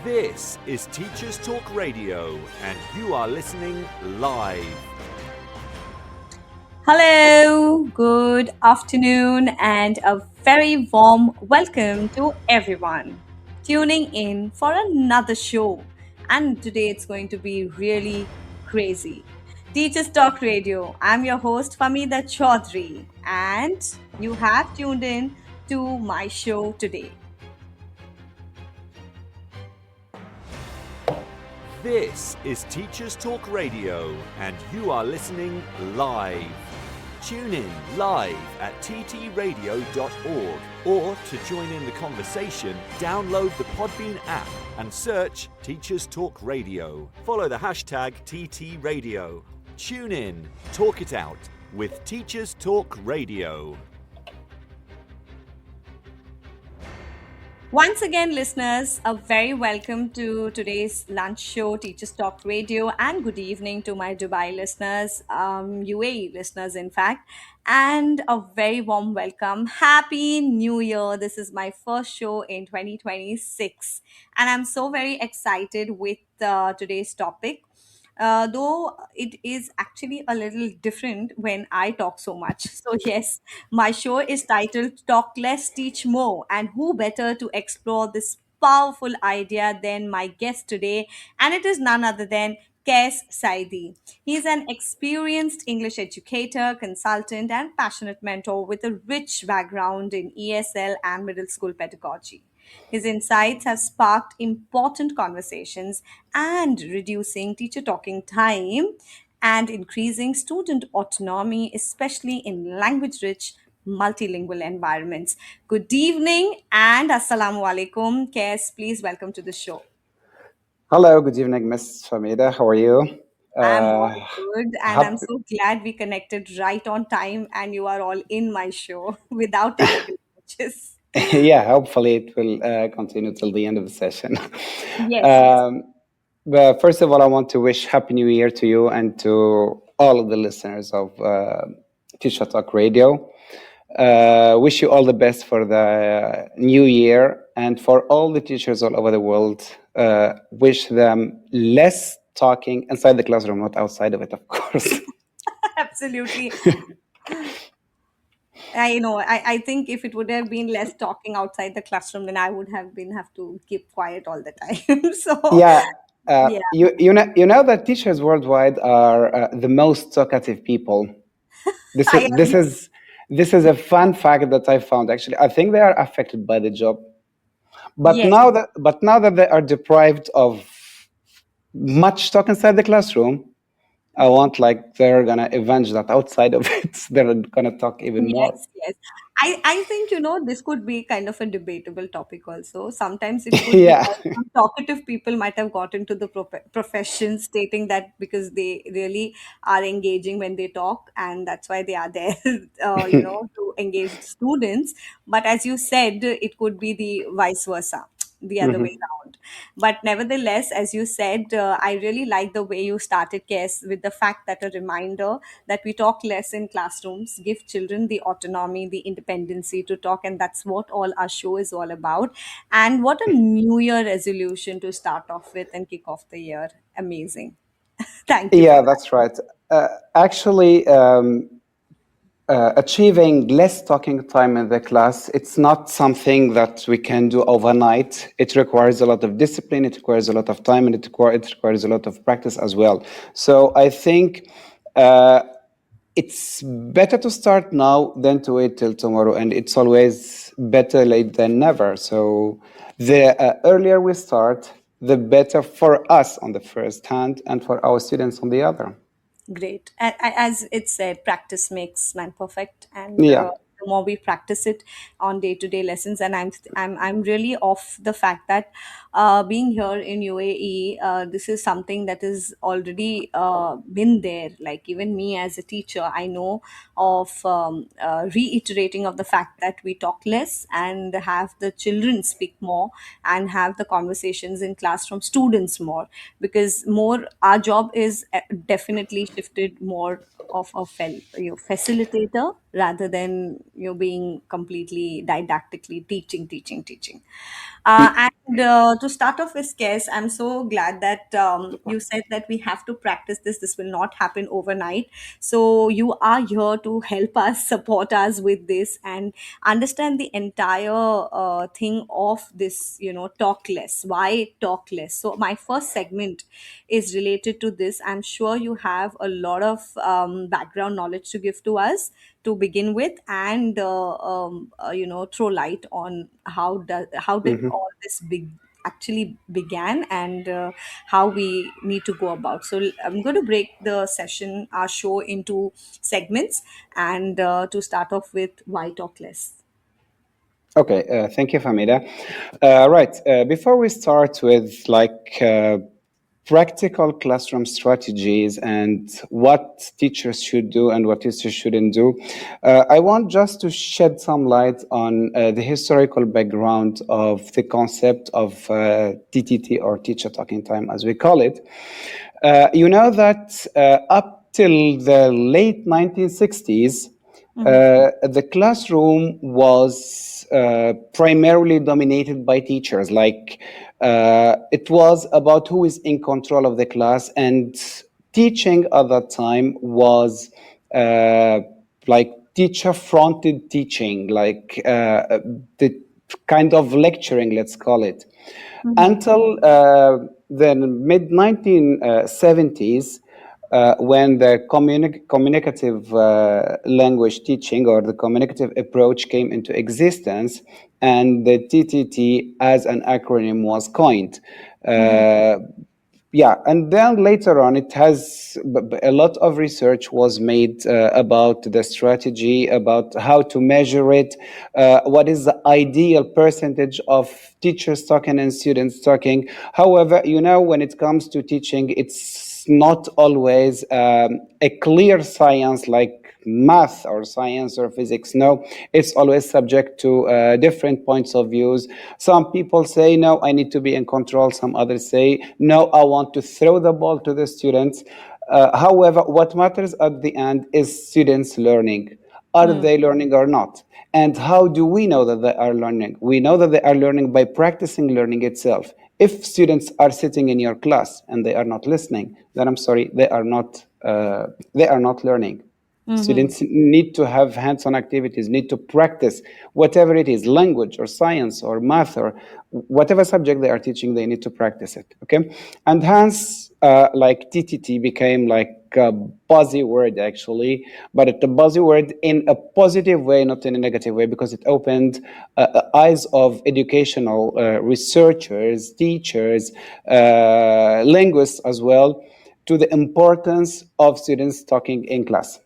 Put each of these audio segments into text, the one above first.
This is Teachers Talk Radio, and you are listening live. Hello, good afternoon, and a very warm welcome to everyone tuning in for another show. And today it's going to be really crazy. Teachers Talk Radio. I'm your host, Famida Choudhary, and you have tuned in to my show today. This is Teachers Talk Radio, and you are listening live. Tune in live at ttradio.org, or to join in the conversation, download the Podbean app and search Teachers Talk Radio. Follow the hashtag TTRadio. Tune in, talk it out with Teachers Talk Radio. Once again, listeners, a very welcome to today's lunch show, Teachers Talk Radio, and good evening to my Dubai listeners, UAE listeners, in fact, and a very warm welcome. Happy New Year! This is my first show in 2026, and I'm so very excited with today's topic. Though it is actually a little different when I talk so much. So, yes, my show is titled Talk Less, Teach More. And who better to explore this powerful idea than my guest today? And it is none other than Kais Saidi. He's an experienced English educator, consultant, and passionate mentor with a rich background in ESL and middle school pedagogy. His insights have sparked important conversations and reducing teacher talking time and increasing student autonomy, especially in language rich multilingual environments. Good evening and assalamu alaikum. Kes, please welcome to the show. Hello, good evening, Miss Famida. How are you? I'm all Uh, good and I'm happy, so glad we connected right on time and you are all in my show without technical glitches. yeah, hopefully it will continue till the end of the session. Yes, yes. um, but first of all, I want to wish Happy New Year to you and to all of the listeners of Teacher Talk Radio. Wish you all the best for the new year, and for all the teachers all over the world. Wish them less talking inside the classroom, not outside of it, of course. Absolutely. I know. I think if it would have been less talking outside the classroom, then I would have to keep quiet all the time. So Yeah, yeah, you know that teachers worldwide are the most talkative people. This is I this agree. is this is a fun fact that I found. Actually, I think they are affected by the job, but Yes, now that they are deprived of much talk inside the classroom, I want like they're gonna avenge that outside of it. They're gonna talk even more. yes, yes. I think, this could be kind of a debatable topic also. Sometimes it could be Yeah. that some talkative people might have got into the profession stating that because they really are engaging when they talk, and that's why they are there, to engage the students. But as you said, it could be the vice versa, the other way Mhm. around. But nevertheless, as you said, I really like the way you started, Kes, with the fact that a reminder that we talk less in classrooms, give children the autonomy, the independency to talk, and that's what all our show is all about. And what a New Year resolution to start off with and kick off the year. Amazing. Thank you for Yeah, that. that's right. Actually, achieving less talking time in the class, it's not something that we can do overnight. It requires a lot of discipline, it requires a lot of time, and it requires a lot of practice as well. So I think uh, it's better to start now than to wait till tomorrow, and it's always better late than never. So the earlier we start, the better for us on the first hand and for our students on the other. Great. As it said, practice makes man perfect, and Yeah. the more we practice it on day-to-day lessons, and I'm really off the fact that being here in UAE, this is something that is already been there. Like even me as a teacher, I know of reiterating of the fact that we talk less and have the children speak more and have the conversations in classroom students more, because more our job is definitely shifted more of a facilitator rather than being completely didactically teaching. Y- And to start off with, Kes, I'm so glad that you said that we have to practice this. This will not happen overnight. So you are here to help us, support us with this, and understand the entire thing of this, talk less. Why talk less? So my first segment is related to this. I'm sure you have a lot of background knowledge to give to us to begin with, and throw light on how did mhm. all this actually began, and how we need to go about. So I'm going to break the session, our show, into segments, and to start off with, why talk less. Okay, thank you, Famida. Right, before we start with practical classroom strategies and what teachers should do and what teachers shouldn't do, I want just to shed some light on the historical background of the concept of TTT, or teacher talking time, as we call it. You know that up till the late 1960s, Mm-hmm. the classroom was primarily dominated by teachers. It was about who is in control of the class, and teaching at that time was uh, like teacher fronted teaching, the kind of lecturing, let's call it, Mm-hmm. until the mid 1970s, when the communicative language teaching, or the communicative approach, came into existence, and the TTT as an acronym was coined. Mm-hmm. Uh, yeah, and then later on, it has a lot of research was made about the strategy, about how to measure it, what is the ideal percentage of teachers talking and students talking. However, when it comes to teaching, it's not always a clear science like math or science or physics. No, it's always subject to different points of views. Some people say, no, I need to be in control. Some others say, no, I want to throw the ball to the students. However, what matters at the end is students learning. Are they learning or not? And how do we know that they are learning? We know that they are learning by practicing learning itself. If students are sitting in your class and they are not listening, then I'm sorry, they are not learning. Mm-hmm. Students need to have hands-on activities, need to practice whatever it is, language or science or math or whatever subject they are teaching, they need to practice it. Okay, and hence, TTT became like a buzzy word actually, but it's a buzzy word in a positive way, not in a negative way, because it opened eyes of educational researchers, teachers, linguists as well, to the importance of students talking in class.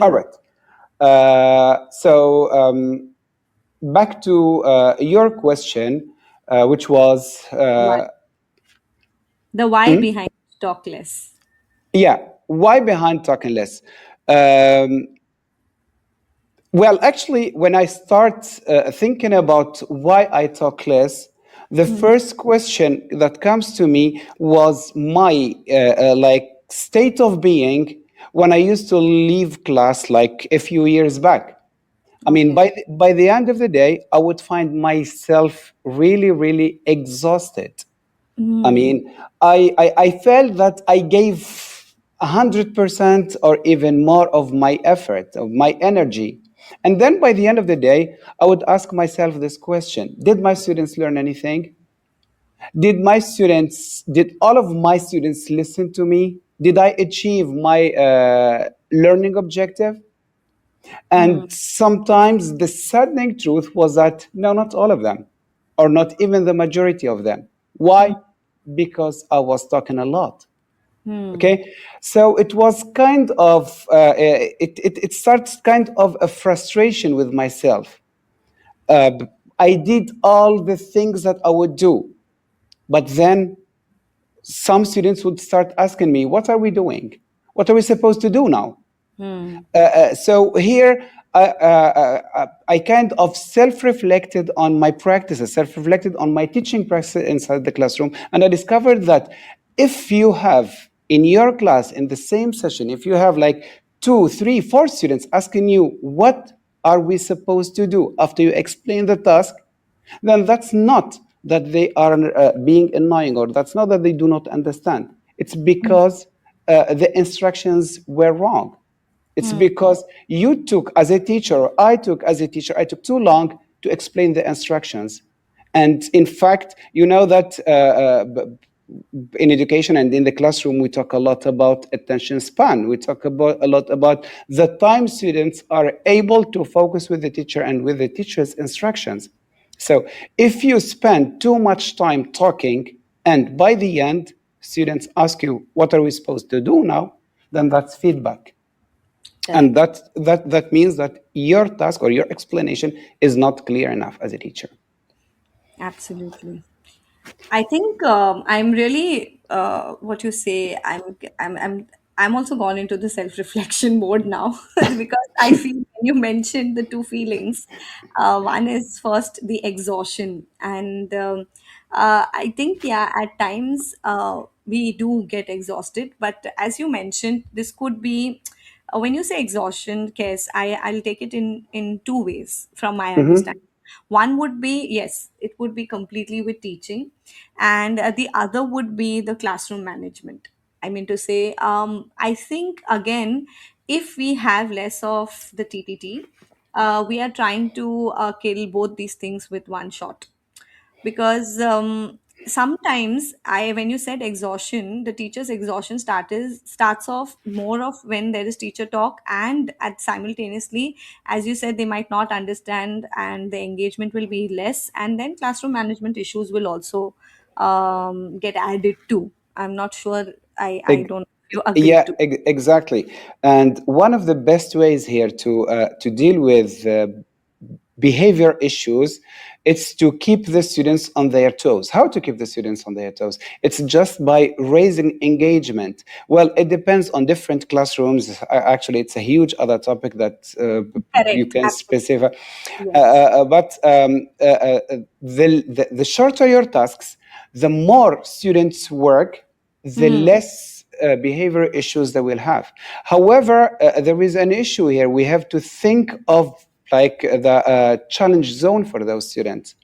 All Mm-hmm. right. Back to your question, which was, Why? The why behind talk less. yeah, why behind talking less? Um, well, actually, when I start thinking about why I talk less, the Mm-hmm. first question that comes to me was my state of being when I used to leave class like a few years back. I mean, Okay. by the end of the day, I would find myself really, really exhausted. I Mm-hmm. mean, I felt that I gave 100% or even more of my effort, of my energy. And then by the end of the day, I would ask myself this question: did my students learn anything? Did all of my students listen to me? Did I achieve my learning objective? And sometimes the saddening truth was that no, not all of them, or not even the majority of them. Why? Because I was talking a lot. Mm-hmm. Okay, so it was kind of it starts kind of a frustration with myself. Uh, I did all the things that I would do, but then some students would start asking me, "What are we doing? What are we supposed to do now?" Mm-hmm. So here I kind of self-reflected on my practices, self-reflected on my teaching practice inside the classroom, and I discovered that if you have in your class in the same session, if you have like two, three, four students asking you, what are we supposed to do after you explain the task, then that's not that they are being annoying, or that's not that they do not understand. It's because the instructions were wrong. It's Hmm. because you took, as a teacher, or I took as a teacher, I took too long to explain the instructions. And in fact, you know that in education and in the classroom, we talk a lot about attention span. We talk about a lot about the time students are able to focus with the teacher and with the teacher's instructions. So if you spend too much time talking and by the end, students ask you, what are we supposed to do now? Then that's feedback. And Correct. that means that your task or your explanation is not clear enough as a teacher. Absolutely. I think I'm really what you say. I'm also gone into the self-reflection mode now because I feel when you mentioned the two feelings, one is first the exhaustion, and I think yeah, at times we do get exhausted. But as you mentioned, this could be when you say exhaustion, case I'll take it in two ways from my Mhm. understanding. One would be yes, it would be completely with teaching, and the other would be the classroom management. I mean to say, I think again, if we have less of the TTT, we are trying to kill both these things with one shot, because sometimes I when you said exhaustion, the teacher's exhaustion starts off more of when there is teacher talk, and at simultaneously, as you said, they might not understand and the engagement will be less, and then classroom management issues will also get added too. I'm not sure, I Ex- don't know if you agree Yeah, to. exactly. And one of the best ways here to deal with behavior issues, it's to keep the students on their toes. How to keep the students on their toes? It's just by raising engagement. Well, it depends on different classrooms. Actually, it's a huge other topic that you Correct, can absolutely. specify. Yes. But the shorter your tasks, the more students work, the Hmm. less behavior issues they will have. However, there is an issue here. We have to think of like the challenge zone for those students.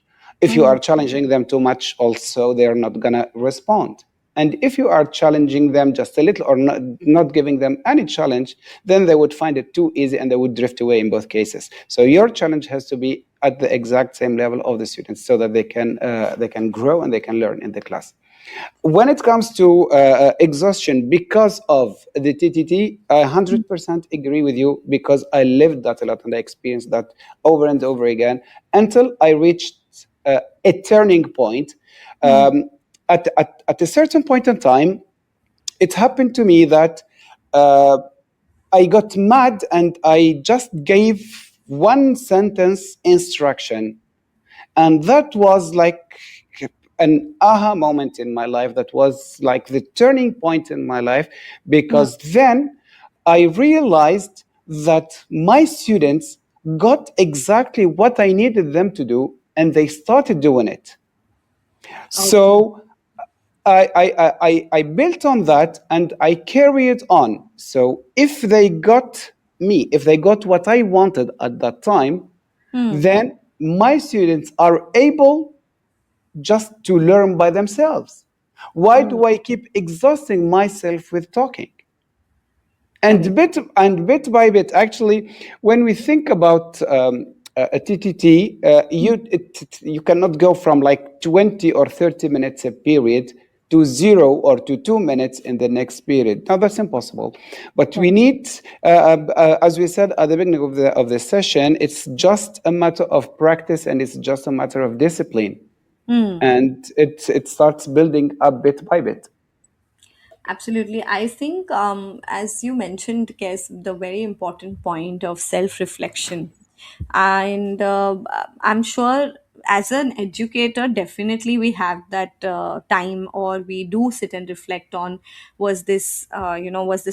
If you Hmm. are challenging them too much, also they are not gonna respond. And if you are challenging them just a little or not giving them any challenge, then they would find it too easy and they would drift away in both cases. So your challenge has to be at the exact same level of the students so that they can grow and they can learn in the class. When it comes to exhaustion because of the TTT, I 100% agree with you because I lived that a lot and I experienced that over and over again until I reached a turning point. Hmm. Um, at a certain point in time, it happened to me that uh, I got mad and I just gave one sentence instruction, and that was like an aha moment in my life. That was like the turning point in my life Hmm. because then I realized that my students got exactly what I needed them to do and they started doing it. Okay. So I built on that and I carried on. So if they got me, if they got what I wanted at that time, Hmm. then my students are able just to learn by themselves. Why Hmm. do I keep exhausting myself with talking? Correct. And bit by bit, actually, when we think about a TTT, you cannot go from like 20 or 30 minutes a period to 0 or to 2 minutes in the next period. Now that's impossible. But we Correct. need, as we said at the beginning of the session, it's just a matter of practice and it's just a matter of discipline, Hmm. and it starts building up bit by bit. Absolutely. I think, as you mentioned, Kes, the very important point of self reflection. And I'm sure as an educator, definitely we have that time, or we do sit and reflect on, was this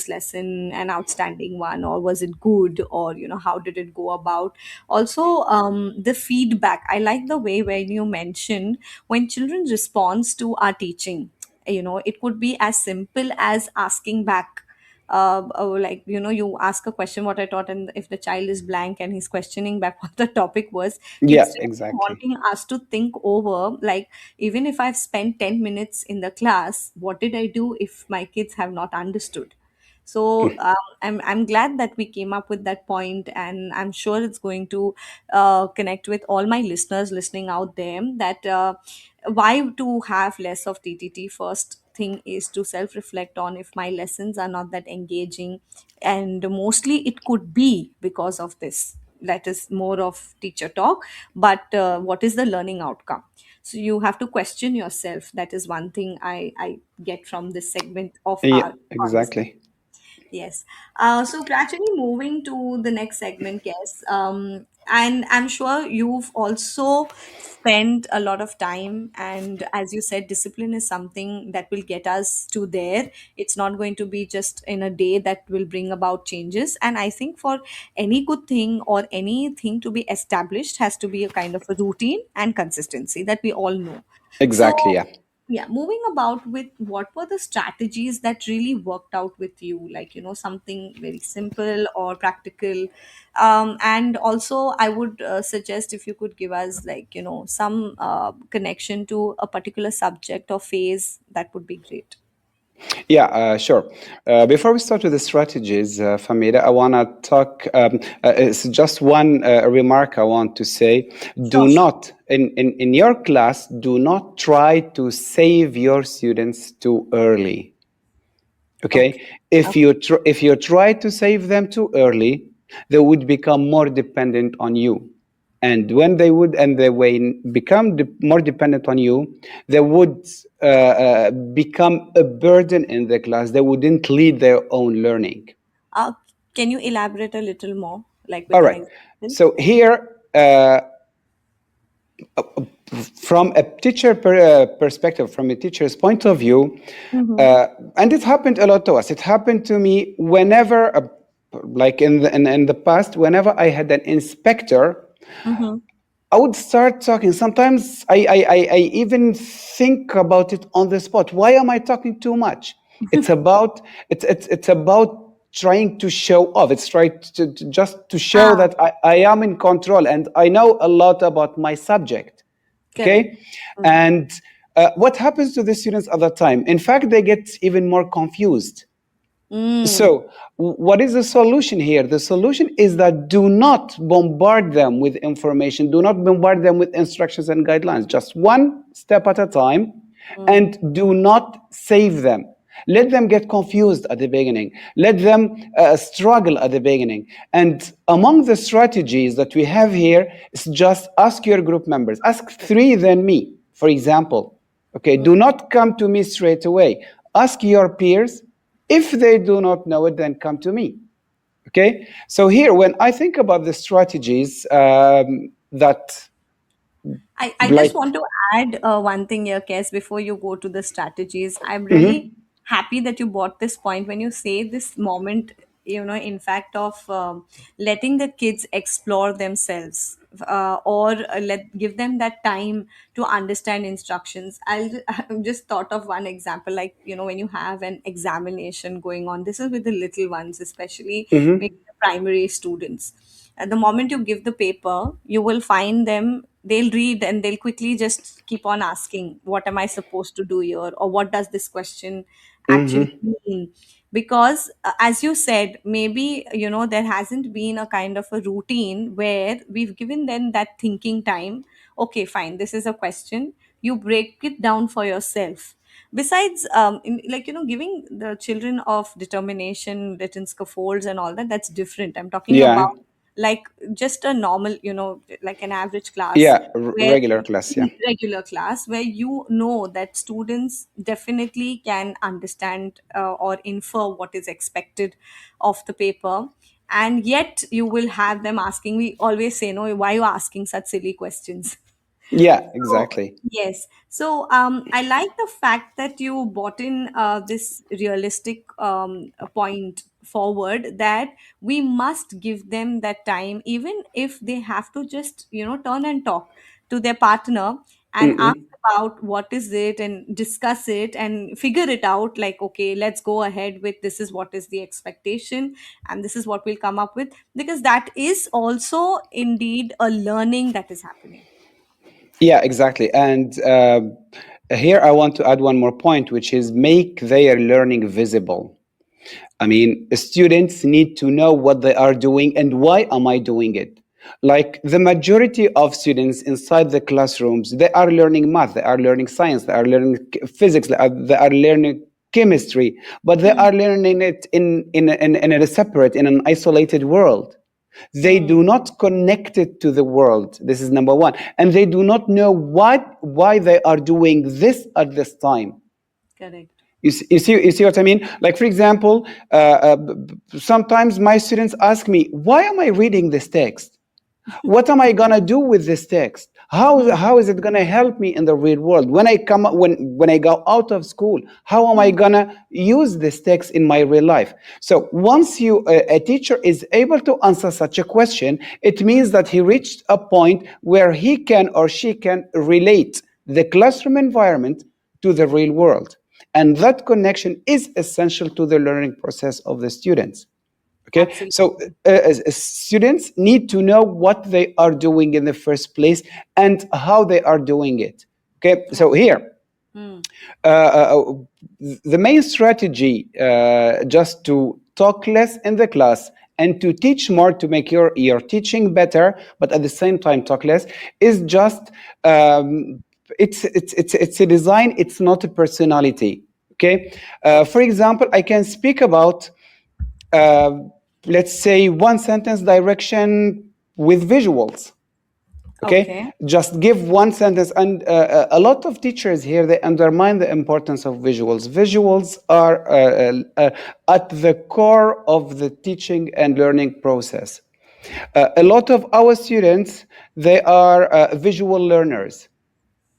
lesson an outstanding one, or was it good, or, how did it go about? Also, the feedback. I like the way when you mentioned when children responds to our teaching, it could be as simple as asking back, like, you ask a question, what I taught, and if the child is blank and he's questioning back what the topic was, Yeah, instead of exactly. wanting us to think over, like, even if I've spent 10 minutes in the class, what did I do if my kids have not understood? So I'm glad that we came up with that point, and I'm sure it's going to connect with all my listeners listening out there, that why to have less of TTT. First thing is to self reflect on if my lessons are not that engaging, and mostly it could be because of this. That is more of teacher talk, but what is the learning outcome? So you have to question yourself. That is one thing I get from this segment of Yeah, our conversation. exactly. Yes. So gradually moving to the next segment, yes. And I'm sure you've also spent a lot of time. And as you said, discipline is something that will get us to there. It's not going to be just in a day that will bring about changes. And I think for any good thing or anything to be established has to be a kind of a routine and consistency that we all know. Exactly, So yeah. yeah, moving about with what were the strategies that really worked out with you, like, something very simple or practical. And also I would suggest if you could give us, like, some connection to a particular subject or phase, that would be great. Yeah, sure. Before we start with the strategies, Famida, I want to talk. It's just one remark I want to say. Do Sure, sure. not, in your class, do not try to save your students too early. Okay. Okay? If Okay. you try to save them too early, they would become more dependent on you. And when they would, and they will become more dependent on you, they would become a burden in the class. They wouldn't lead their own learning. uh, can you elaborate a little more, like All with an right. example? So here, from a perspective, from a teacher's point of view, Mm-hmm. and it happened a lot to us. It happened to me whenever, like in the past, whenever I had an inspector, Mm-hmm. I would start talking. Sometimes I even think about it on the spot. Why am I talking too much? It's about it's about trying to show off. It's trying to just to show Ah, that I am in control and I know a lot about my subject. correct. Okay, and what happens to the students at that time? In fact, they get even more confused. Mm. So, what is the solution here? The solution is that do not bombard them with information, do not bombard them with instructions and guidelines, just one step at a time, Mm. and do not save them. Let them get confused at the beginning. Let them struggle at the beginning. And among the strategies that we have here is just ask your group members, ask three, then me, for example. Okay, do not come to me straight away. Ask your peers. If they do not know it, then come to me. Okay. So here, when I think about the strategies that, I just like, want to add one thing here, Kes, before you go to the strategies. I'm really mhm, happy that you brought this point when you say this moment, in fact, of letting the kids explore themselves, or give them that time to understand instructions. I just thought of one example, like, when you have an examination going on, this is with the little ones, especially maybe mhm, the primary students. At the moment you give the paper, you will find them, they'll read and they'll quickly just keep on asking, what am I supposed to do here? Or what does this question actually mhm, mean? Because as you said, maybe, there hasn't been a kind of a routine where we've given them that thinking time. Okay, fine, this is a question. You break it down for yourself. Besides, like, giving the children of determination, written scaffolds and all that, that's different. I'm talking about, yeah, like, just a normal, like an average class, yeah, where regular class, yeah, regular class, where you know that students definitely can understand or infer what is expected of the paper. And yet you will have them asking, we always say, no, why are you asking such silly questions? yeah, So, exactly, yes. So I like the fact that you brought in this realistic point forward, that we must give them that time, even if they have to just, turn and talk to their partner. and ask about what is it and discuss it and figure it out, like, okay, let's go ahead with this is what is the expectation and this is what we'll come up with, because that is also indeed a learning that is happening. Yeah, exactly. And here I want to add one more point, which is make their learning visible. I mean, students need to know what they are doing and why am I doing it. Like the majority of students inside the classrooms, they are learning math, they are learning science, they are learning physics, they are learning chemistry, but they Hmm. are learning it in a separate, in an isolated world. They Hmm. do not connect it to the world. This is number one. And they do not know why they are doing this at this time. Correct. You see what I mean? Like, for example, sometimes my students ask me, why am I reading this text? What am I gonna do with this text? Hmm. How is it gonna help me in the real world when I come when I go out of school? How am I Hmm. gonna use this text in my real life? So once a teacher is able to answer such a question, it means that he reached a point where he can or she can relate the classroom environment to the real world, and that connection is essential to the learning process of the students. Okay, so Absolutely. students need to know what they are doing in the first place and how they are doing it. Okay, so here Hmm. uh, uh, the main strategy, just to talk less in the class and to teach more, to make your teaching better, but at the same time talk less, is just it's a design. It's not a personality. Okay, for example, I can speak about uh, let's say one sentence direction with visuals. Okay, Okay. just give one sentence. And a lot of teachers here, they undermine the importance of visuals. Visuals are at the core of the teaching and learning process. A lot of our students, they are visual learners.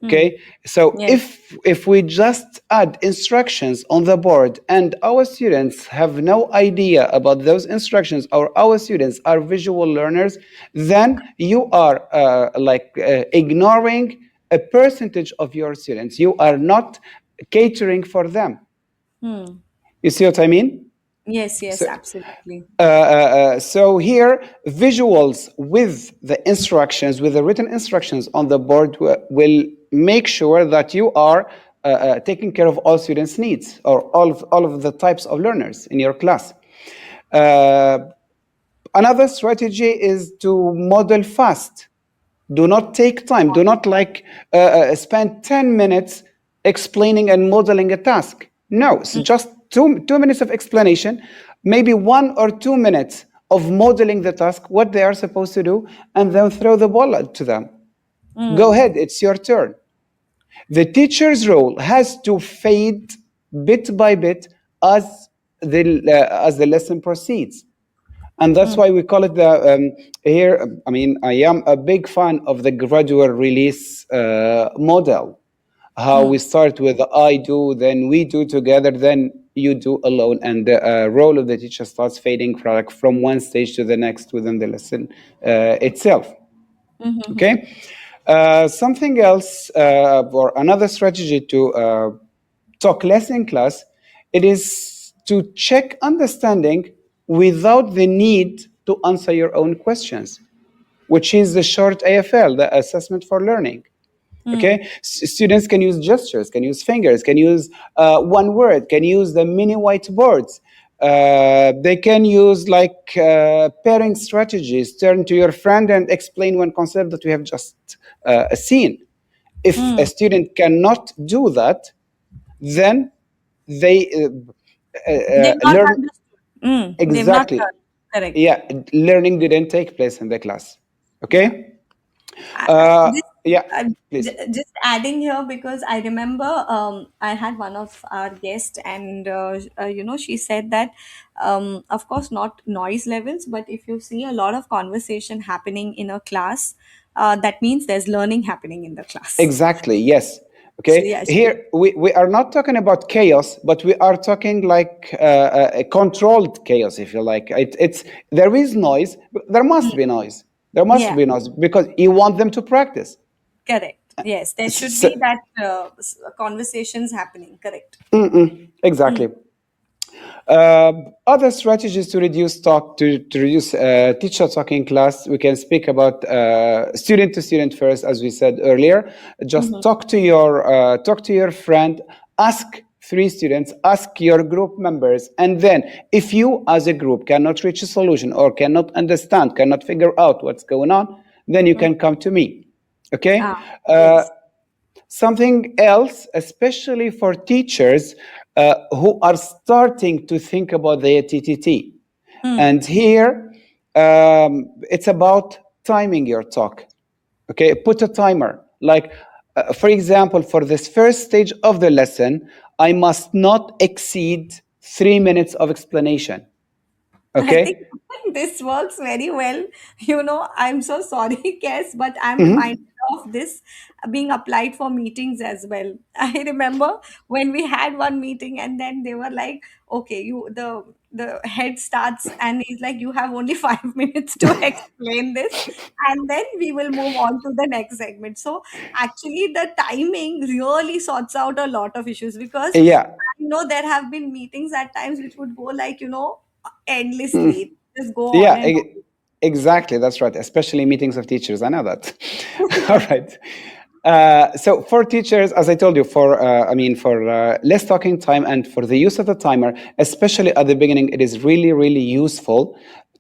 Hmm. Okay, so Yes. if we just add instructions on the board and our students have no idea about those instructions, or our students are visual learners, then you are ignoring a percentage of your students. You are not catering for them. Hmm. You see what I mean? Yes, So yes, absolutely. so here, visuals with the instructions, with the written instructions on the board, will make sure that you are taking care of all students' needs, or all of the types of learners in your class. Uh, Another strategy is to model fast. Do not take time. Do not spend 10 minutes explaining and modeling a task. No, it's just two minutes of explanation, maybe 1 or 2 minutes of modeling the task, what they are supposed to do, and then throw the ball to them. Go Hmm. ahead, it's your turn. The teacher's role has to fade bit by bit as the lesson proceeds. And that's Hmm. why we call it the here. I mean, I am a big fan of the gradual release model. How Hmm. we start with I do, then we do together, then you do alone, and the role of the teacher starts fading from one stage to the next within the lesson itself. Hmm. Okay, something else, or another strategy to talk less in class, it is to check understanding without the need to answer your own questions, which is the short AFL, the assessment for learning. Hmm. Okay, students can use gestures, can use fingers, can use one word, can use the mini whiteboards. They can use pairing strategies. Turn to your friend and explain one concept that we have just seen. If a Hmm. student cannot do that, then they They've not learn understood. Hmm. They've not exactly. learned. Correct. Yeah, learning didn't take place in the class. Yeah. Okay. I, Uh, this, yeah, please. just adding here, because I remember I had one of our guests, and she said that of course not noise levels, but if you see a lot of conversation happening in a class, that means there's learning happening in the class. Exactly, yes. So Okay, yeah, here we are not talking about chaos, but we are talking like a controlled chaos, if you like. It's there is noise, but there must be noise. There must yeah, be noise because you want them to practice. correct. Yes, there should So, be that conversations happening. Correct. exactly. Other strategies to reduce talk to reduce teacher talking class. We can speak about student to student first, as we said earlier. Just Mm-hmm. talk to your friend. Ask three students. Ask your group members, and then if you as a group cannot reach a solution or cannot understand, cannot figure out what's going on, then you can come to me. Okay. Ah, Uh, yes. Something else, especially for teachers who are starting to think about the TTT. Hmm. And here, it's about timing your talk. Okay, put a timer. Like, for example, for this first stage of the lesson, I must not exceed 3 minutes of explanation. I think Okay. this works very well. I'm so sorry, Kes, but I'm reminded of this being applied for meetings as well. I remember when we had one meeting and then they were like, okay, the head starts and he's like, you have only 5 minutes to explain this, and then we will move on to the next segment. So actually the timing really sorts out a lot of issues because Yeah. there have been meetings at times which would go like, endlessly. Just go on Yeah, and exactly. That's right. Especially meetings of teachers. I know that. on. All Yes. right. So for teachers, as I told you, for less talking time and for the use of the timer, especially at the beginning, it is really, really useful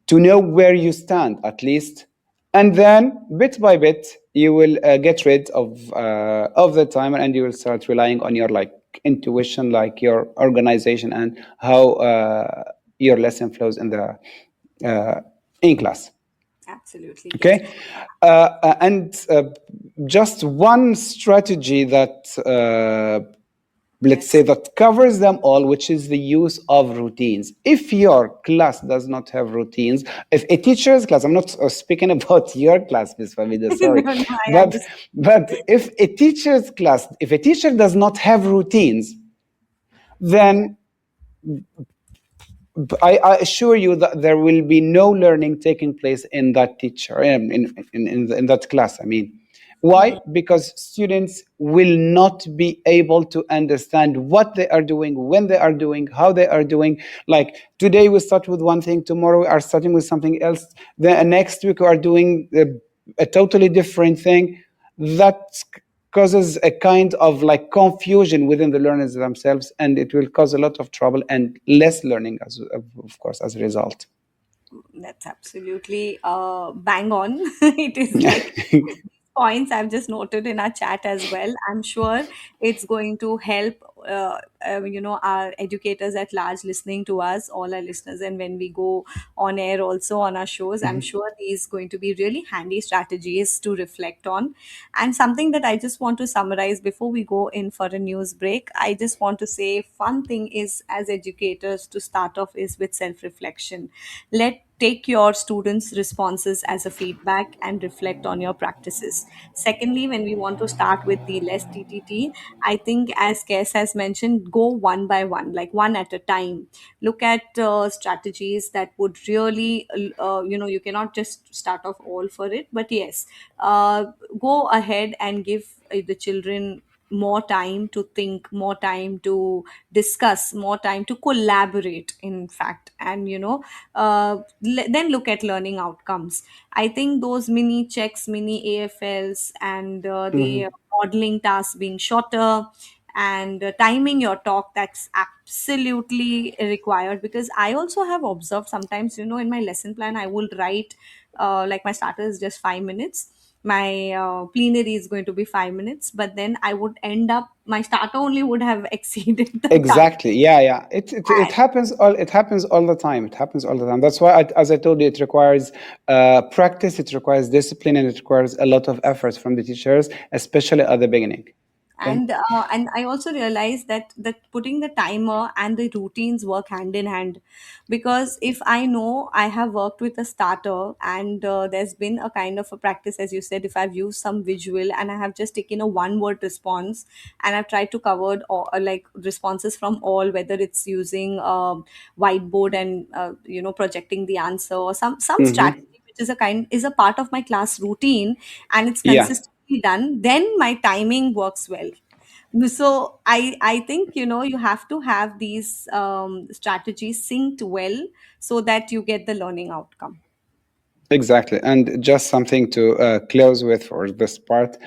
to know where you stand at least, and then bit by bit you will get rid of the timer, and you will start relying on your like intuition, like your organization, and how your lesson flows uh, in class. Absolutely, yes. Okay, and just one strategy that let's say Yes. that covers them all, which is the use of routines. If your class does not have routines, if a teacher's class, I'm not speaking about your class, Ms. Famida, sorry, No, no, I but understand. if a teacher's class, if a teacher does not have routines, then I assure you that there will be no learning taking place in that teacher in that class. I mean, Hmm. why? Because students will not be able to understand what they are doing, when they are doing, how they are doing. Like today we start with one thing, tomorrow we are starting with something else. The next week we are doing a totally different thing. That causes a kind of like confusion within the learners themselves, and it will cause a lot of trouble and less learning as of course as a result. That's absolutely bang on. It is like points I've just noted in our chat as well. I'm sure it's going to help, our educators at large listening to us, all our listeners, and when we go on air also on our shows, I'm sure these going to be really handy strategies to reflect on. And something that I just want to summarize before we go in for a news break, I just want to say fun thing is as educators to start off is with self-reflection. Let take your students responses as a feedback and reflect on your practices. Secondly, when we want to start with the less TTT, I think as Kes has mentioned, go one by one, like one at a time. Look at strategies that would really you cannot just start off all for it, but yes, uh, go ahead and give the children more time to think, more time to discuss, more time to collaborate, in fact. And then look at learning outcomes. I think those mini checks, mini AFLs, and the modeling tasks being shorter, and timing your talk, that's absolutely required. Because I also have observed sometimes, in my lesson plan I will write like my starter is just 5 minutes, my plenary is going to be 5 minutes, but then I would end up my starter only would have exceeded the time. Exactly. Yeah, yeah. It happens all. It happens all the time. It happens all the time. That's why, as I told you, it requires practice. It requires discipline, and it requires a lot of efforts from the teachers, especially at the beginning. Okay. And I also realized that putting the timer and the routines work hand in hand. Because if I know I have worked with a starter and there's been a kind of a practice, as you said, if I've used some visual and I have just taken a one word response and I've tried to cover all, like responses from all, whether it's using whiteboard and projecting the answer, or some strategy which is a part of my class routine, and it's Yeah. consistent quickly done, then my timing works well. So I think, you have to have these strategies synced well so that you get the learning outcome. Exactly. And just something to close with for this part,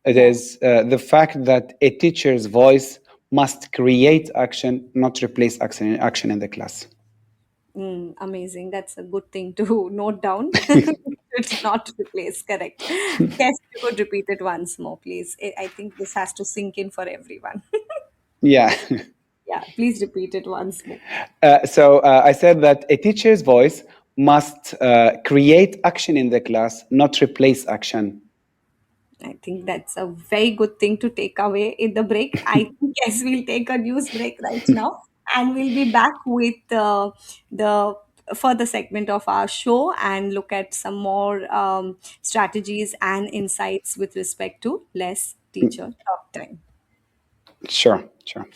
it Yeah. is the fact that a teacher's voice must create action, not replace action in the class. Amazing. That's a good thing to note down. It's not replace, correct. Yes, you could repeat it once more, please. I think this has to sink in for everyone. Yeah. Yeah, please repeat it once more. So I said that a teacher's voice must create action in the class, not replace action. I think that's a very good thing to take away in the break. I think, yes, we'll take a news break right now, and we'll be back with the further segment of our show and look at some more strategies and insights with respect to less teacher talk time. Sure, sure.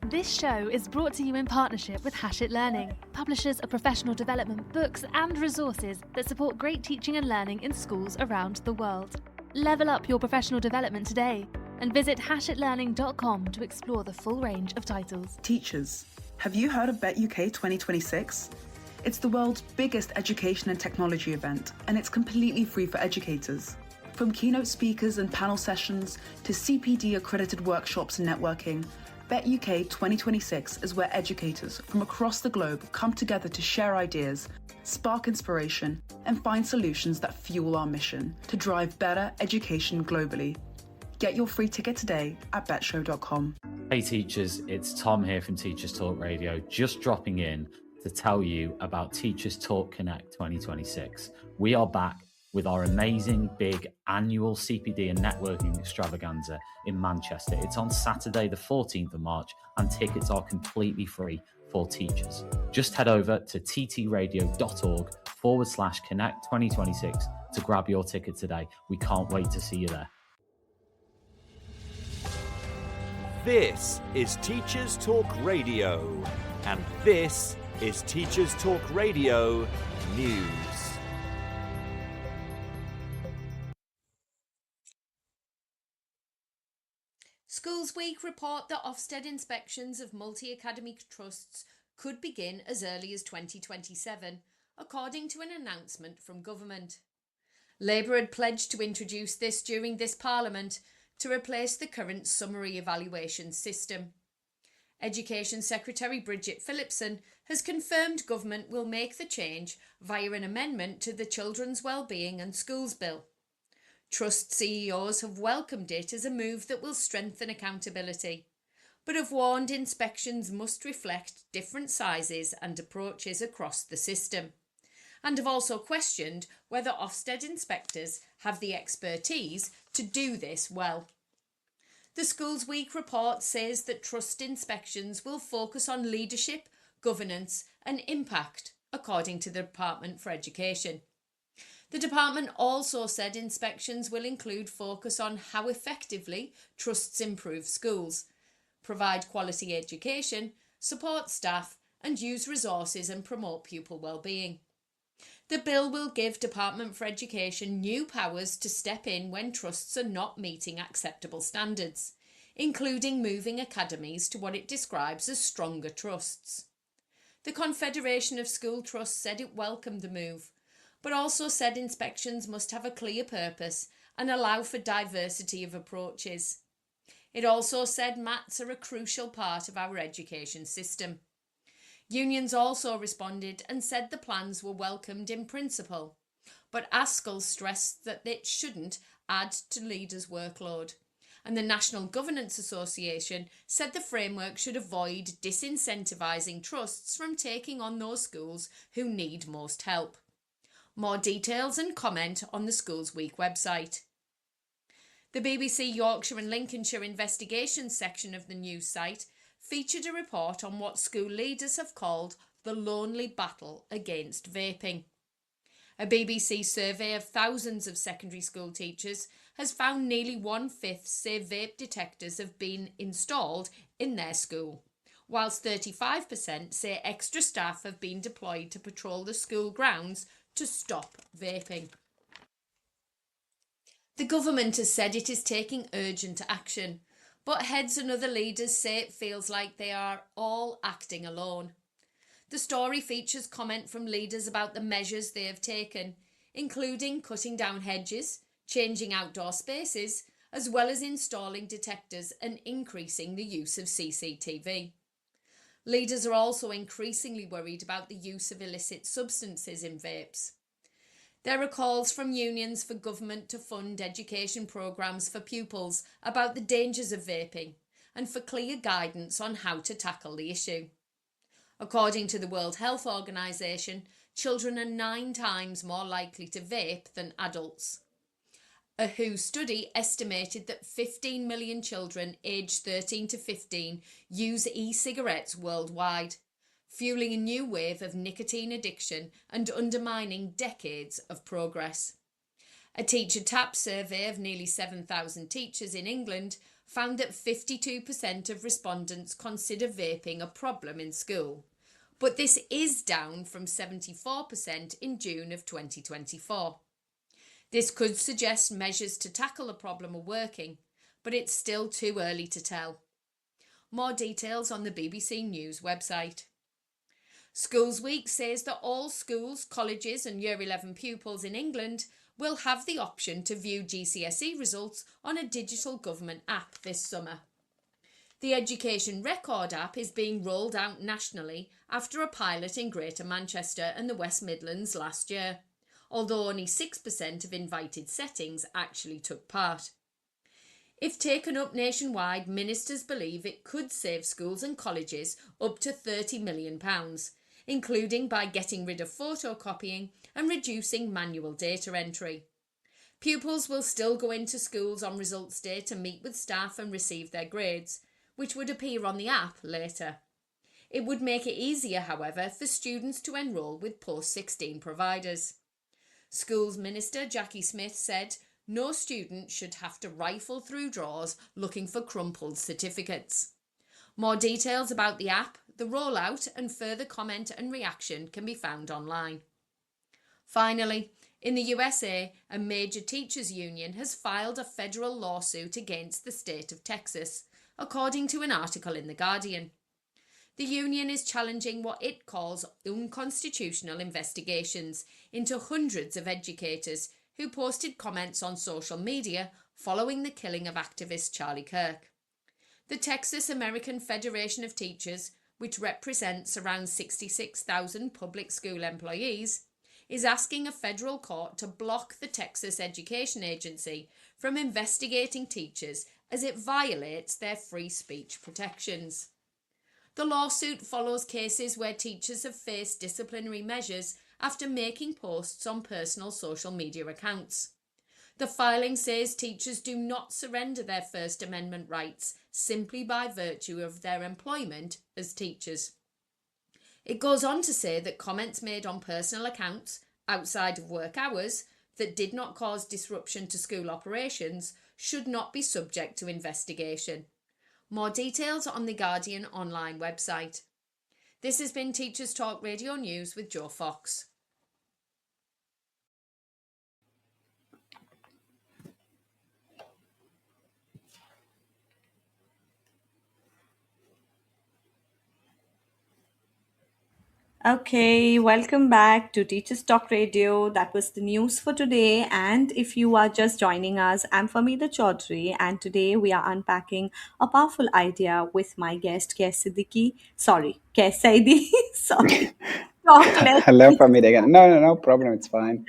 This show is brought to you in partnership with Hachette Learning, publishers of professional development books and resources that support great teaching and learning in schools around the world. Level up your professional development today and visit hachetlearning.com to explore the full range of titles. Teachers, have you heard of Bet UK 2026? It's the world's biggest education and technology event, and it's completely free for educators. From keynote speakers and panel sessions to CPD accredited workshops and networking, Bet UK 2026 is where educators from across the globe come together to share ideas, spark inspiration, and find solutions that fuel our mission to drive better education globally. Get your free ticket today at betshow.com. Hey teachers, it's Tom here from Teachers Talk Radio, just dropping in to tell you about Teachers Talk Connect 2026. We are back with our amazing big annual CPD and networking extravaganza in Manchester. It's on Saturday, the 14th of March, and tickets are completely free for teachers. Just head over to ttradio.org/Connect 2026 to grab your ticket today. We can't wait to see you there. This is Teachers Talk Radio, and this is Teachers Talk Radio News. Schools Week report that Ofsted inspections of multi-academic trusts could begin as early as 2027, according to an announcement from government. Labour had pledged to introduce this during this Parliament to replace the current summary evaluation system. Education Secretary Bridget Phillipson has confirmed government will make the change via an amendment to the Children's Wellbeing and Schools Bill. Trust CEOs have welcomed it as a move that will strengthen accountability, but have warned inspections must reflect different sizes and approaches across the system, and have also questioned whether Ofsted inspectors have the expertise to do this well. The Schools Week report says that trust inspections will focus on leadership, governance and impact, according to the Department for Education. The department also said inspections will include focus on how effectively trusts improve schools, provide quality education, support staff and use resources and promote pupil well-being. The bill will give Department for Education new powers to step in when trusts are not meeting acceptable standards, including moving academies to what it describes as stronger trusts. The Confederation of School Trusts said it welcomed the move, but also said inspections must have a clear purpose and allow for diversity of approaches. It also said MATs are a crucial part of our education system. Unions also responded and said the plans were welcomed in principle, but ASCL stressed that it shouldn't add to leaders' workload. And the National Governance Association said the framework should avoid disincentivising trusts from taking on those schools who need most help. More details and comment on the Schools Week website. The BBC Yorkshire and Lincolnshire Investigations section of the news site featured a report on what school leaders have called the lonely battle against vaping. A BBC survey of thousands of secondary school teachers has found nearly 1/5 say vape detectors have been installed in their school, whilst 35% say extra staff have been deployed to patrol the school grounds to stop vaping. The government has said it is taking urgent action, but heads and other leaders say it feels like they are all acting alone. The story features comment from leaders about the measures they have taken, including cutting down hedges, changing outdoor spaces, as well as installing detectors and increasing the use of CCTV. Leaders are also increasingly worried about the use of illicit substances in vapes. There are calls from unions for government to fund education programmes for pupils about the dangers of vaping and for clear guidance on how to tackle the issue. According to the World Health Organization, children are 9 times more likely to vape than adults. A WHO study estimated that 15 million children aged 13 to 15 use e cigarettes worldwide, fueling a new wave of nicotine addiction and undermining decades of progress. A Teacher Tap survey of nearly 7,000 teachers in England found that 52% of respondents consider vaping a problem in school, but this is down from 74% in June of 2024. This could suggest measures to tackle the problem are working, but it's still too early to tell. More details on the BBC News website. Schools Week says that all schools, colleges and Year 11 pupils in England will have the option to view GCSE results on a digital government app this summer. The Education Record app is being rolled out nationally after a pilot in Greater Manchester and the West Midlands last year, although only 6% of invited settings actually took part. If taken up nationwide, ministers believe it could save schools and colleges up to £30 million, including by getting rid of photocopying and reducing manual data entry. Pupils will still go into schools on results day to meet with staff and receive their grades, which would appear on the app later. It would make it easier, however, for students to enrol with post-16 providers. Schools Minister Jackie Smith said no student should have to rifle through drawers looking for crumpled certificates. More details about the app, the rollout and further comment and reaction can be found online. Finally, in the USA, a major teachers' union has filed a federal lawsuit against the state of Texas, according to an article in The Guardian. The union is challenging what it calls unconstitutional investigations into hundreds of educators who posted comments on social media following the killing of activist Charlie Kirk. The Texas American Federation of Teachers, which represents around 66,000 public school employees, is asking a federal court to block the Texas Education Agency from investigating teachers as it violates their free speech protections. The lawsuit follows cases where teachers have faced disciplinary measures after making posts on personal social media accounts. The filing says teachers do not surrender their First Amendment rights simply by virtue of their employment as teachers. It goes on to say that comments made on personal accounts outside of work hours that did not cause disruption to school operations should not be subject to investigation. More details on the Guardian online website. This has been Teachers Talk Radio News with Joe Fox. Okay, welcome back to Teachers Talk Radio. That was the news for today. And if you are just joining us, I'm Famida Choudhary, and today we are unpacking a powerful idea with my guest, Kais Saidi. Sorry. Talk less. Hello from it again. No, no, no problem. It's fine.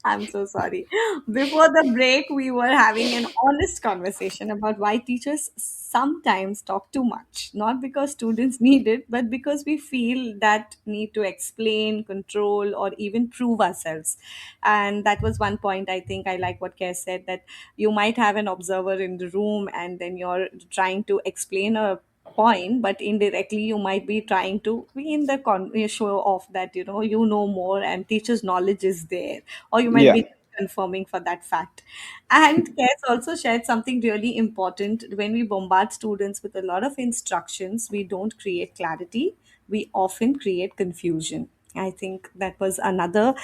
I'm so sorry. Before the break, we were having an honest conversation about why teachers sometimes talk too much. Not because students need it, but because we feel that need to explain, control, or even prove ourselves. And that was one point I think I like what Care said, that you might have an observer in the room and then you're trying to explain a point, but indirectly you might be trying to be in the show off that you know more and teacher's knowledge is there, or you might Yeah, be confirming for that fact. And Kes also shared something really important. When we bombard students with a lot of instructions, we don't create clarity, we often create confusion. I think that was another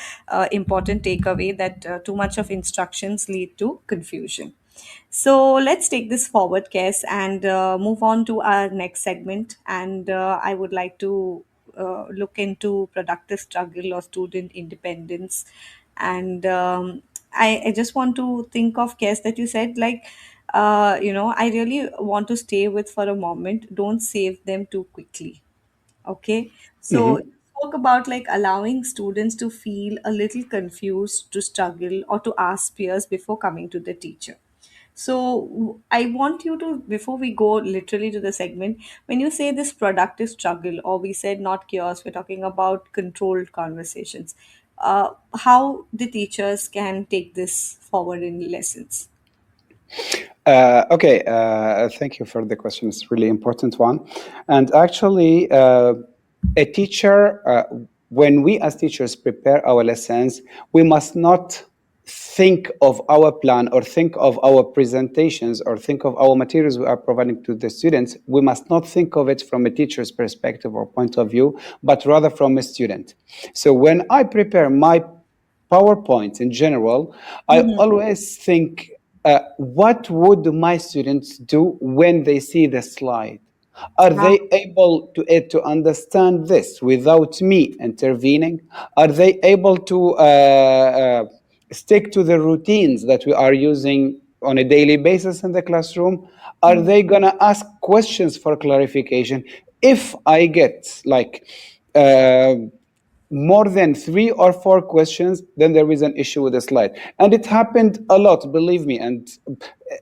important takeaway, that too much of instructions lead to confusion. So let's take this forward, Kes, and move on to our next segment. And I would like to look into productive struggle or student independence. And I just want to think of, Kes, that you said, like, I really want to stay with for a moment. Don't save them too quickly. Okay. So you spoke about like allowing students to feel a little confused, to struggle, or to ask peers before coming to the teacher. So I want you to, before we go literally to the segment, when you say this productive struggle, or we said not chaos, we're talking about controlled conversations. How the teachers can take this forward in lessons? Okay, thank you for the question. It's a really important one. And actually, a teacher, when we as teachers prepare our lessons, we must not think of our plan or think of our presentations or think of our materials we are providing to the students. We must not think of it from a teacher's perspective or point of view, but rather from a student. So when I prepare my PowerPoint in general, I always think, what would my students do when they see the slide? Are Ah, they able to understand this without me intervening? Are they able to stick to the routines that we are using on a daily basis in the classroom? Are they going to ask questions for clarification? If I get like uh, more than 3 or 4 questions, then there is an issue with the slide. And it happened a lot, believe me. And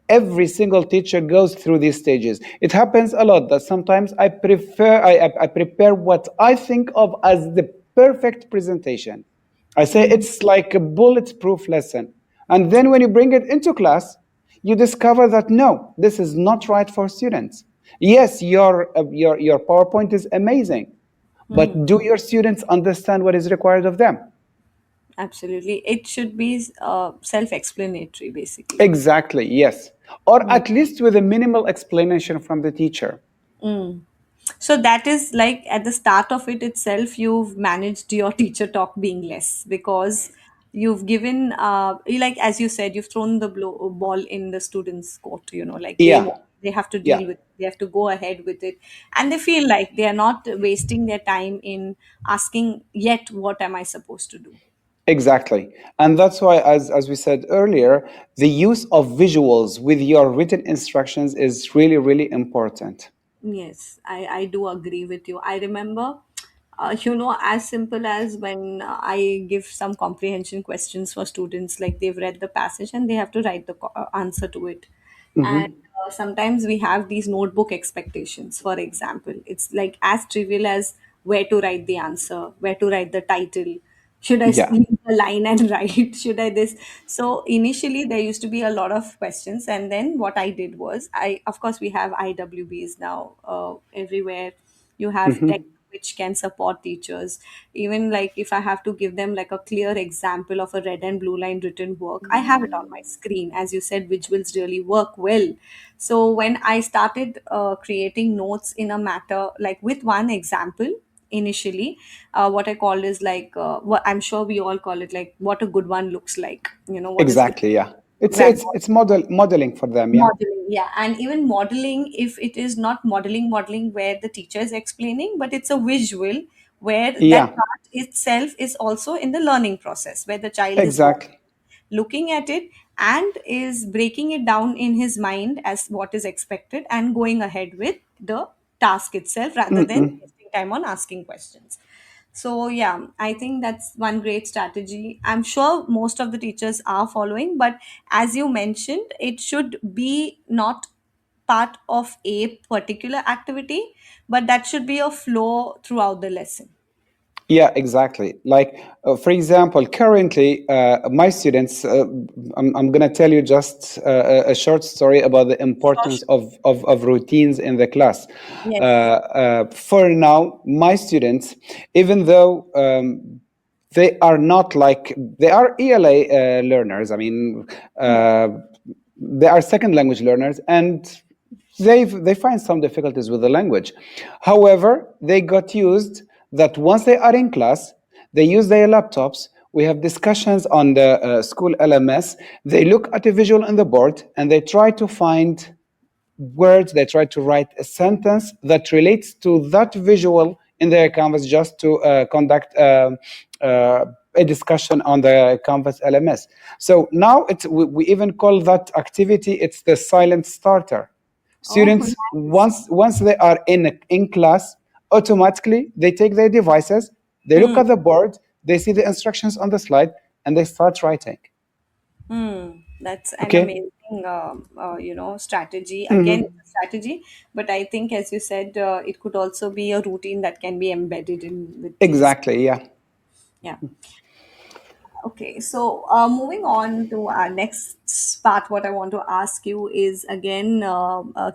every single teacher goes through these stages. It happens a lot that sometimes I prepare what I think of as the perfect presentation. I say it's like a bulletproof lesson. And then when you bring it into class, you discover that no, this is not right for students. Yes, your PowerPoint is amazing, hmm, but do your students understand what is required of them? absolutely. It should be self-explanatory, basically. Exactly, yes. Or at least with a minimal explanation from the teacher. Mm. So that is like at the start of it itself, you've managed your teacher talk being less, because you've given, like as you said, you've thrown the ball in the students' court. Like Yeah, they have to yeah, deal with, they have to go ahead with it, and they feel like they are not wasting their time in asking yet, what am I supposed to do? exactly. And that's why, as we said earlier, the use of visuals with your written instructions is really, really important. Yes, I do agree with you. I remember, as simple as when I give some comprehension questions for students, like they've read the passage and they have to write the answer to it. And sometimes we have these notebook expectations. For example, it's like as trivial as where to write the answer, where to write the title, should I Yeah. leave a line and write, should I this? So initially there used to be a lot of questions, and then what I did was, I of course we have IWBs now everywhere. You have tech which can support teachers. Even like if I have to give them like a clear example of a red and blue line written work, I have it on my screen. As you said, visuals really work well. So when I started creating notes in a matter, like with one example initially, what I called is like, what I'm sure we all call it, like what a good one looks like. What is Exactly, yeah. It's right? it's it's modeling for them, yeah. Modeling, yeah. And even modeling, if it is not modeling where the teacher is explaining, but it's a visual where that Yeah, part itself is also in the learning process, where the child is exactly. looking at it and is breaking it down in his mind as what is expected and going ahead with the task itself, rather than wasting time on asking questions. So yeah, I think that's one great strategy. I'm sure most of the teachers are following, but as you mentioned, it should be not part of a particular activity, but that should be a flow throughout the lesson. Yeah, exactly. Like, for example, currently, my students, I'm going to tell you just a short story about the Sure, importance sure. of routines in the class. Yes. For now, my students, even though they are not like, they are ELA learners, I mean, Yes. uh, they are second language learners, and they find some difficulties with the language. However, they got used that once they are in class, They use their laptops. We have discussions on the school LMS. They look at a visual on the board and they try to find words. They try to write a sentence that relates to that visual in their canvas, just to conduct a discussion on the canvas LMS. So now we even call that activity, it's the silent starter. Oh, Students, nice. once they are in class, automatically they take their devices, they look Hmm. at the board, they see the instructions on the slide, and they start writing. Hmm. That's an Okay. amazing, strategy. Again, it's a strategy, but I think, as you said, it could also be a routine that can be embedded in with these. Exactly. Yeah. Yeah. Okay, so moving on to our next part, what I want to ask you is again,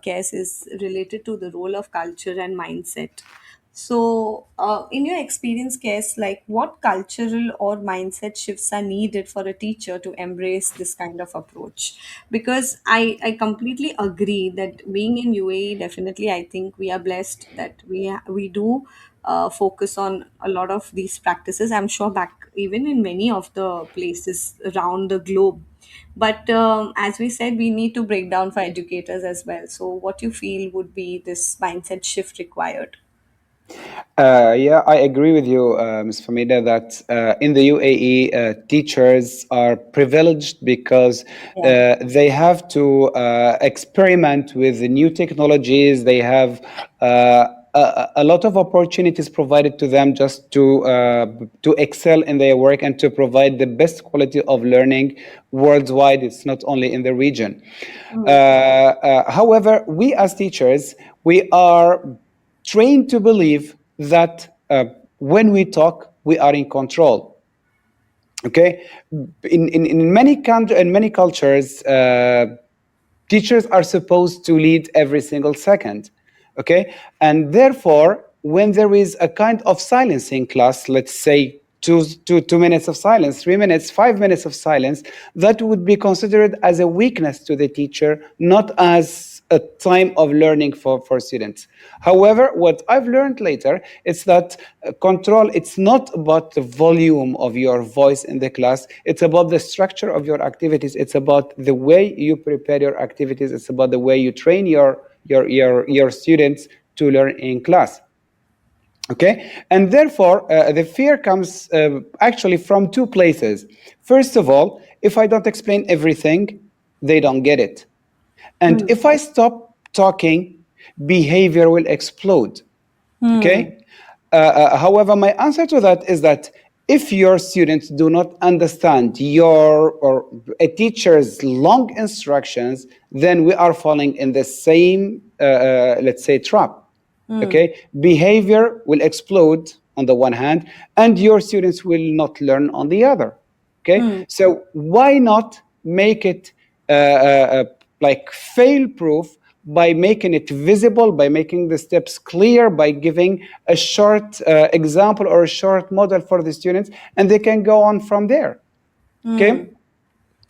Kes, is related to the role of culture and mindset. So, in your experience, Kes, like what cultural or mindset shifts are needed for a teacher to embrace this kind of approach? Because I completely agree that being in UAE, definitely, I think we are blessed that we do focus on a lot of these practices. I'm sure back even in many of the places around the globe. But as we said, we need to break down for educators as well. So, what you feel would be this mindset shift required? Yeah, I agree with you, Ms. Famida, that in the UAE, teachers are privileged because Yeah. they have to experiment with the new technologies. They have a lot of opportunities provided to them just to excel in their work and to provide the best quality of learning worldwide. It's not only in the region. However, we as teachers, we are trained to believe that when we talk, we are in control. Okay, in in many cultures, teachers are supposed to lead every single second. Okay, and therefore, when there is a kind of silence in class, let's say 2 minutes of silence, 3 minutes, 5 minutes of silence, that would be considered as a weakness to the teacher, not as a time of learning for students. However, what I've learned later is that control, it's not about the volume of your voice in the class, it's about the structure of your activities, it's about the way you prepare your activities, it's about the way you train your students to learn in class. Okay, and therefore the fear comes actually from two places. First of all, if I don't explain everything, they don't get it. And Hmm. if I stop talking, behavior will explode. Hmm. Okay. However, my answer to that is that if your students do not understand your or a teacher's long instructions, then we are falling in the same, let's say, trap. Hmm. Okay, behavior will explode on the one hand, and your students will not learn on the other. Okay, Hmm. so why not make it like fail proof by making it visible, by making the steps clear, by giving a short example or a short model for the students, and they can go on from there. Hmm. Okay,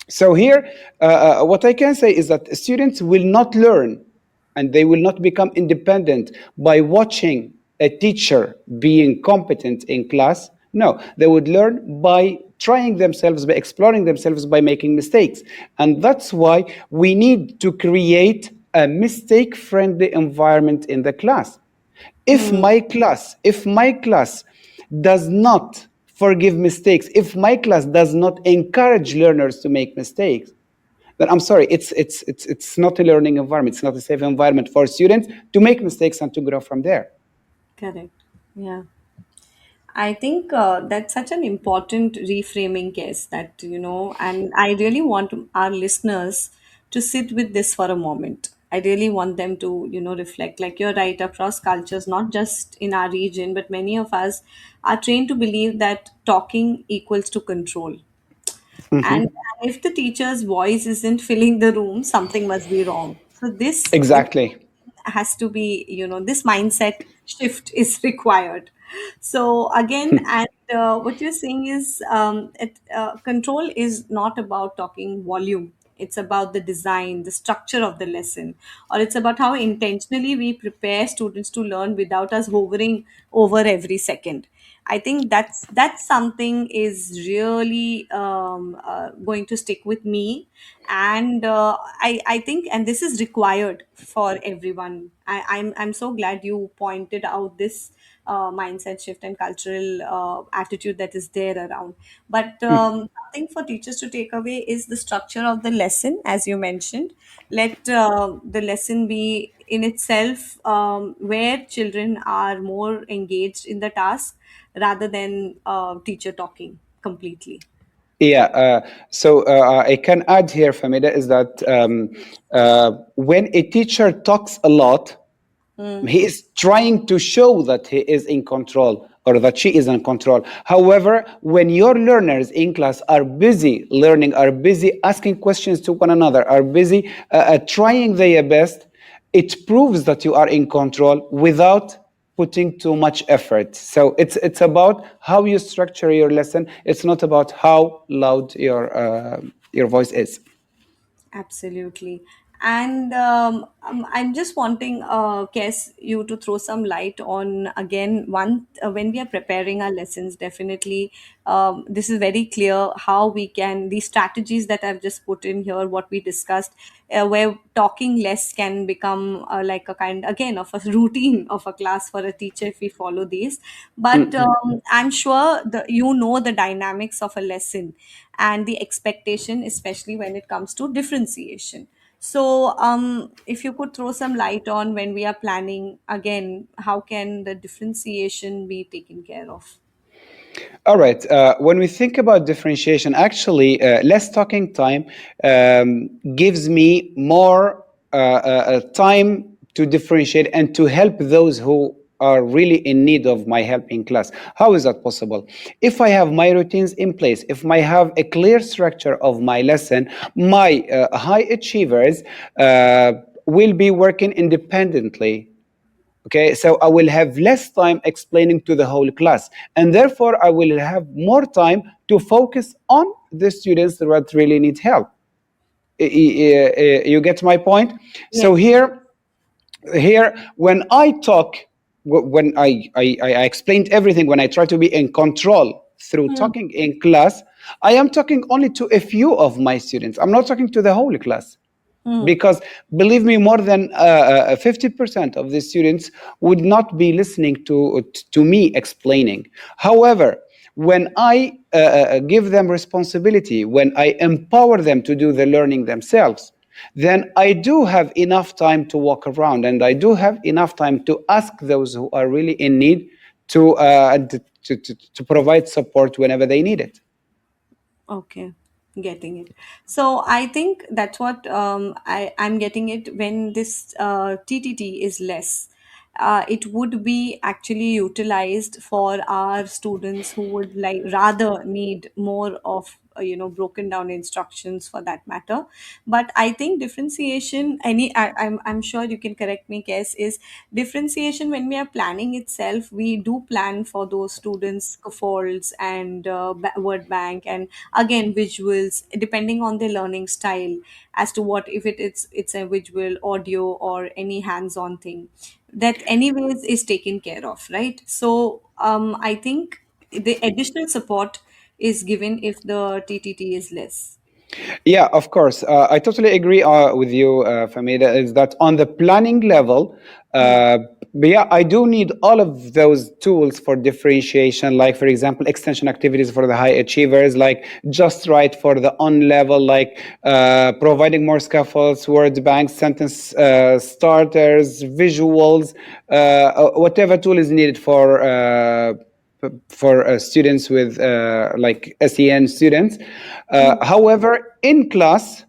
so here, what I can say is that students will not learn and they will not become independent by watching a teacher being competent in class. No, they would learn by trying themselves, by exploring themselves, by making mistakes. And that's why we need to create a mistake-friendly environment in the class. Hmm. If my class does not forgive mistakes, if my class does not encourage learners to make mistakes, then I'm sorry, it's not a learning environment, it's not a safe environment for students to make mistakes and to grow from there. Correct. Yeah. I think that's such an important reframing case that, and I really want our listeners to sit with this for a moment. I really want them to, reflect. Like you're right, across cultures, not just in our region, but many of us are trained to believe that talking equals to control. And if the teacher's voice isn't filling the room, something must be wrong. So this Exactly. has to be, this mindset shift is required. So again, and what you're saying is, control is not about talking volume. It's about the design, the structure of the lesson, or it's about how intentionally we prepare students to learn without us hovering over every second. I think that's something is really going to stick with me, and I think, and this is required for everyone. I'm so glad you pointed out this mindset shift and cultural attitude that is there around. But something for teachers to take away is the structure of the lesson, as you mentioned. Let the lesson be in itself, where children are more engaged in the task rather than teacher talking completely. Yeah, I can add here, Famida, is that when a teacher talks a lot, Mm, he is trying to show that he is in control or that she is in control. However, when your learners in class are busy learning, are busy asking questions to one another, are busy trying their best, it proves that you are in control without putting too much effort. So it's about how you structure your lesson. It's not about how loud your voice is. absolutely. And I'm just wanting, Kes, you to throw some light on again. One, when we are preparing our lessons, definitely, this is very clear how we can, the strategies that I've just put in here, what we discussed, where talking less can become like a kind, again, of a routine of a class for a teacher if we follow these. But I'm sure you know the dynamics of a lesson and the expectation, especially when it comes to differentiation. So, if you could throw some light on when we are planning, again, how can the differentiation be taken care of? All right. When we think about differentiation, actually, less talking time gives me more time to differentiate and to help those who are really in need of my help in class. How is that possible? If I have my routines in place, if I have a clear structure of my lesson, my high achievers will be working independently. Okay, so I will have less time explaining to the whole class, and therefore I will have more time to focus on the students that really need help. You get my point? So Yes. here when I talk, when I explained everything, when I try to be in control through Hmm. talking in class, I am talking only to a few of my students. I'm not talking to the whole class, Hmm. because believe me, more than 50% of the students would not be listening to me explaining. However, when I give them responsibility, when I empower them to do the learning themselves, then I do have enough time to walk around, and I do have enough time to ask those who are really in need to provide support whenever they need it. Okay, getting it. So I think that's what I'm getting it when this TTT is less. It would be actually utilized for our students who would like rather need more of broken down instructions for that matter. But I think differentiation, I'm sure you can correct me, Kes, is differentiation when we are planning itself. We do plan for those students scaffolds and word bank, and again visuals depending on their learning style, as to what if it's a visual, audio, or any hands-on thing that anyways is taken care of, right? So I think the additional support is given if the TTT is less. Yeah, of course. I totally agree with you, Famida, is that on the planning level, Hmm. but yeah, I do need all of those tools for differentiation, like, for example, extension activities for the high achievers, like just right for the on level, like providing more scaffolds, word banks, sentence starters, visuals, whatever tool is needed for students with like SEN students. However, in class,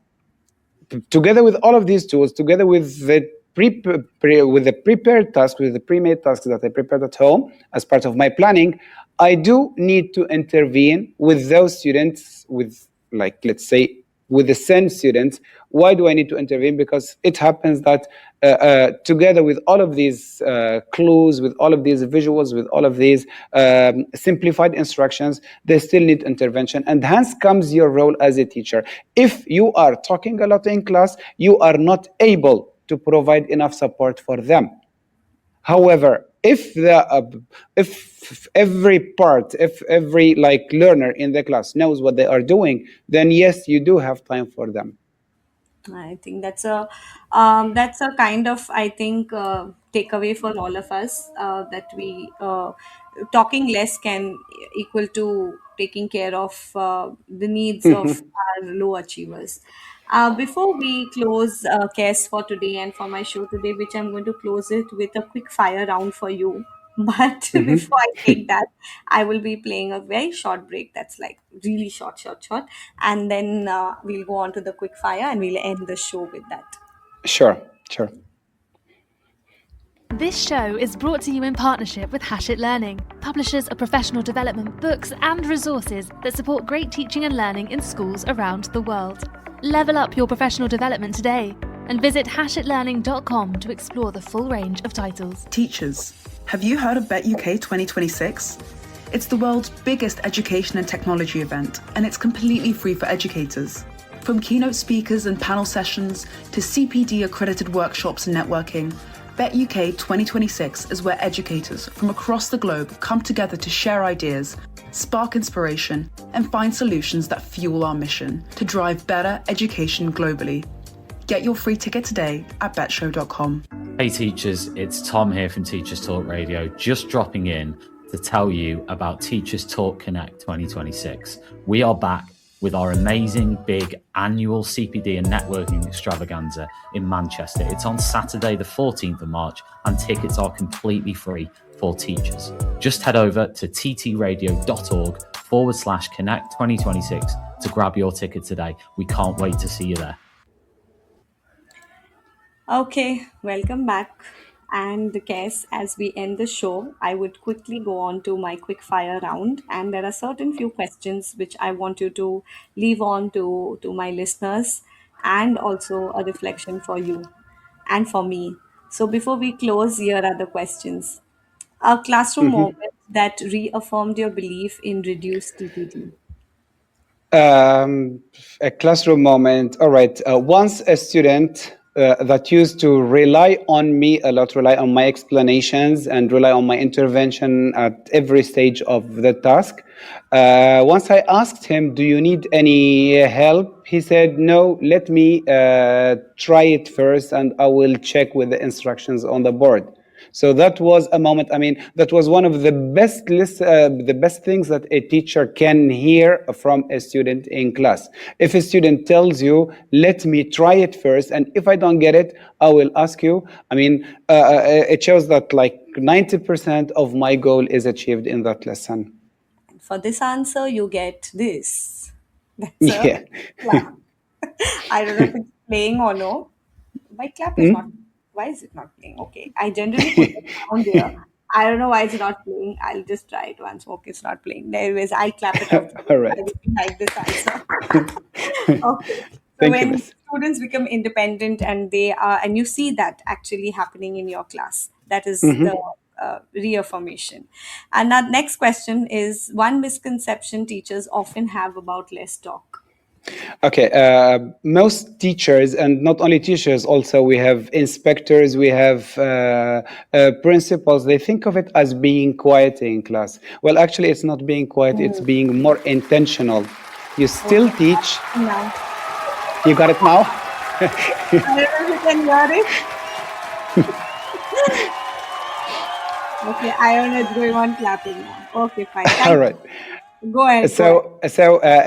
together with all of these tools, together with the with the prepared tasks, with the pre-made tasks that I prepared at home as part of my planning, I do need to intervene with those students with, like, let's say, with the same students. Why do I need to intervene? Because it happens that together with all of these clues, with all of these visuals, with all of these simplified instructions, they still need intervention. And hence comes your role as a teacher. If you are talking a lot in class, you are not able to provide enough support for them. However, if every like learner in the class knows what they are doing, then yes, you do have time for them. I think that's a kind of, I think, takeaway for all of us, that we talking less can equal to taking care of the needs of our low achievers. Before we close case for today and for my show today, which I'm going to close it with a quick fire round for you. But before I take that, I will be playing a very short break that's like really short, and then we'll go on to the quick fire and we'll end the show with that. Sure, sure. This show is brought to you in partnership with Hachette Learning, publishers of professional development books and resources that support great teaching and learning in schools around the world. Level up your professional development today and visit hachetlearning.com to explore the full range of titles. Teachers, have you heard of Bet UK 2026? It's the world's biggest education and technology event, and it's completely free for educators. From keynote speakers and panel sessions to CPD accredited workshops and networking, Bet UK 2026 is where educators from across the globe come together to share ideas, spark inspiration, and find solutions that fuel our mission to drive better education globally. Get your free ticket today at betshow.com. Hey teachers, it's Tom here from Teachers Talk Radio, just dropping in to tell you about Teachers Talk Connect 2026. We are back with our amazing big annual CPD and networking extravaganza in Manchester. It's on Saturday, the 14th of March, and tickets are completely free for teachers. Just head over to ttradio.org/Connect 2026 to grab your ticket today. We can't wait to see you there. Okay, welcome back. And guess as we end the show, I would quickly go on to my quick fire round. And there are certain few questions which I want you to leave on to my listeners, and also a reflection for you and for me. So before we close, here are the questions. A classroom moment that reaffirmed your belief in reduced TPD. Um, a classroom moment. All right. Once a student that used to rely on me a lot, rely on my explanations and rely on my intervention at every stage of the task. Once I asked him, "Do you need any help?" He said, "No, let me try it first and I will check with the instructions on the board." So that was a moment. I mean, that was one of the best things that a teacher can hear from a student in class. If a student tells you, "Let me try it first, and if I don't get it, I will ask you." I mean, it shows that like 90% of my goal is achieved in that lesson. For this answer, you get this. That's a Yeah. clap. I don't know if it's playing or no. My clap is not. Why is it not playing? Okay. I generally put the sound here. I don't know why it's not playing. I'll just try it once. Okay, it's not playing. Anyways, I clap it off. All I right. really like this answer. Okay. So Thank you, when Miss. students become independent and they are, and you see that actually happening in your class, that is the reaffirmation. And our next question is one misconception teachers often have about less talk. Okay, most teachers, and not only teachers, also we have inspectors, we have principals, they think of it as being quiet in class. Well, actually, it's not being quiet, it's being more intentional. You still Okay. teach. Now, You got it now? I don't know if you can hear it. Okay, I don't know it's going on clapping now. Okay, fine. All Thank right. you. Go ahead. So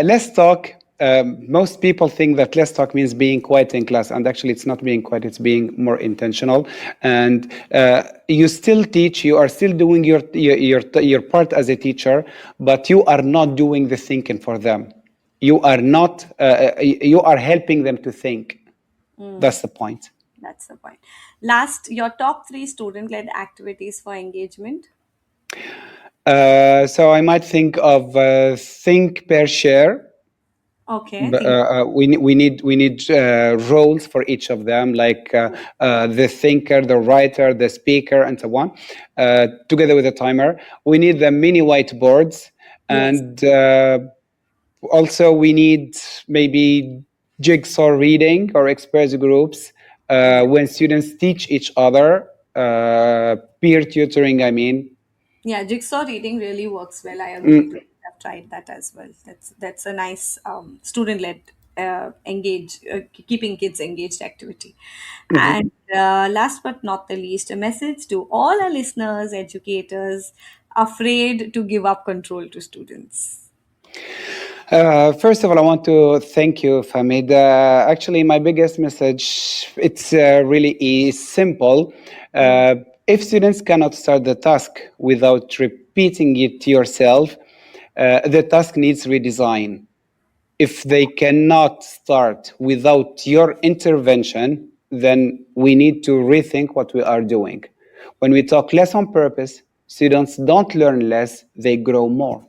less talk. Most people think that less talk means being quiet in class, and actually, it's not being quiet. It's being more intentional. And you still teach. You are still doing your part as a teacher, but you are not doing the thinking for them. You are not. You are helping them to think. That's the point. That's the point. Last, your top three student-led activities for engagement. So I might think of think per share. Okay, But we need roles for each of them, like the thinker, the writer, the speaker, and so on. Together with a timer, we need the mini whiteboards, yes. and also we need maybe jigsaw reading or express groups Yeah. when students teach each other. peer tutoring, I mean. Yeah, jigsaw reading really works well. I agree to it. I've tried that as well. That's a nice student-led keeping kids engaged activity. And last but not the least, a message to all our listeners, educators, afraid to give up control to students. First of all, I want to thank you, Famida. Actually, my biggest message, it's really simple. If students cannot start the task without repeating it yourself, the task needs redesign. If they cannot start without your intervention, then we need to rethink what we are doing. When we talk less on purpose, students don't learn less, they grow more.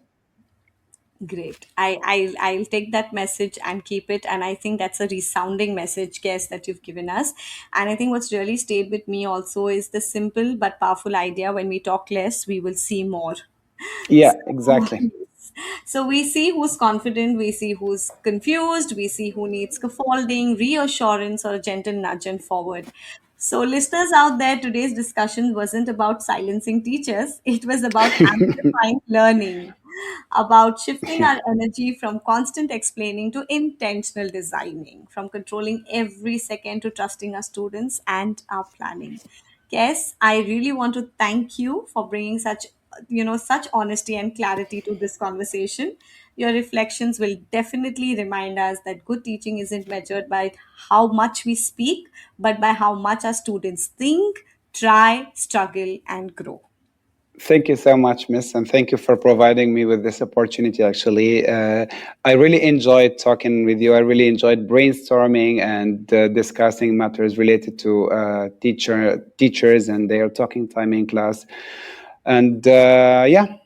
Great. I'll take that message and keep it. And I think that's a resounding message, guess, that you've given us. And I think what's really stayed with me also is the simple but powerful idea: when we talk less, we will see more. Yeah, So, exactly. so we see who's confident, we see who's confused, we see who needs scaffolding, reassurance, or a gentle nudge and forward. So, listeners out there, today's discussion wasn't about silencing teachers, it was about amplifying learning, about shifting our energy from constant explaining to intentional designing, from controlling every second to trusting our students and our planning. Yes, I really want to thank you for bringing such honesty and clarity to this conversation. Your reflections will definitely remind us that good teaching isn't measured by how much we speak, but by how much our students think, try, struggle, and grow. Thank you so much, Miss, and thank you for providing me with this opportunity. Actually, I really enjoyed talking with you. I really enjoyed brainstorming and discussing matters related to teachers and their talking time in class. And yeah,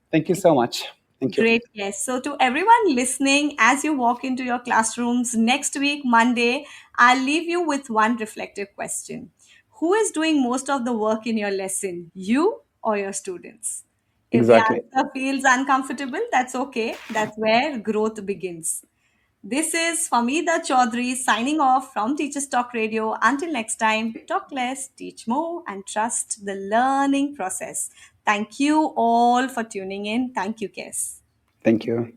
thank you so much. Thank you. Great, yes. So, to everyone listening, as you walk into your classrooms next week, Monday, I'll leave you with one reflective question: who is doing most of the work in your lesson, you or your students? If the Exactly. answer feels uncomfortable, that's okay. That's where growth begins. This is Famida Choudhary signing off from Teachers Talk Radio. Until next time, talk less, teach more, and trust the learning process. Thank you all for tuning in. Thank you, Kes. Thank you.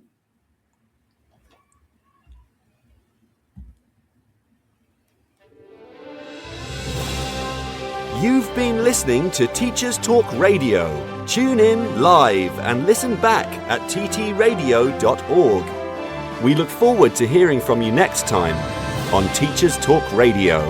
You've been listening to Teachers Talk Radio. Tune in live and listen back at ttradio.org. We look forward to hearing from you next time on Teachers Talk Radio.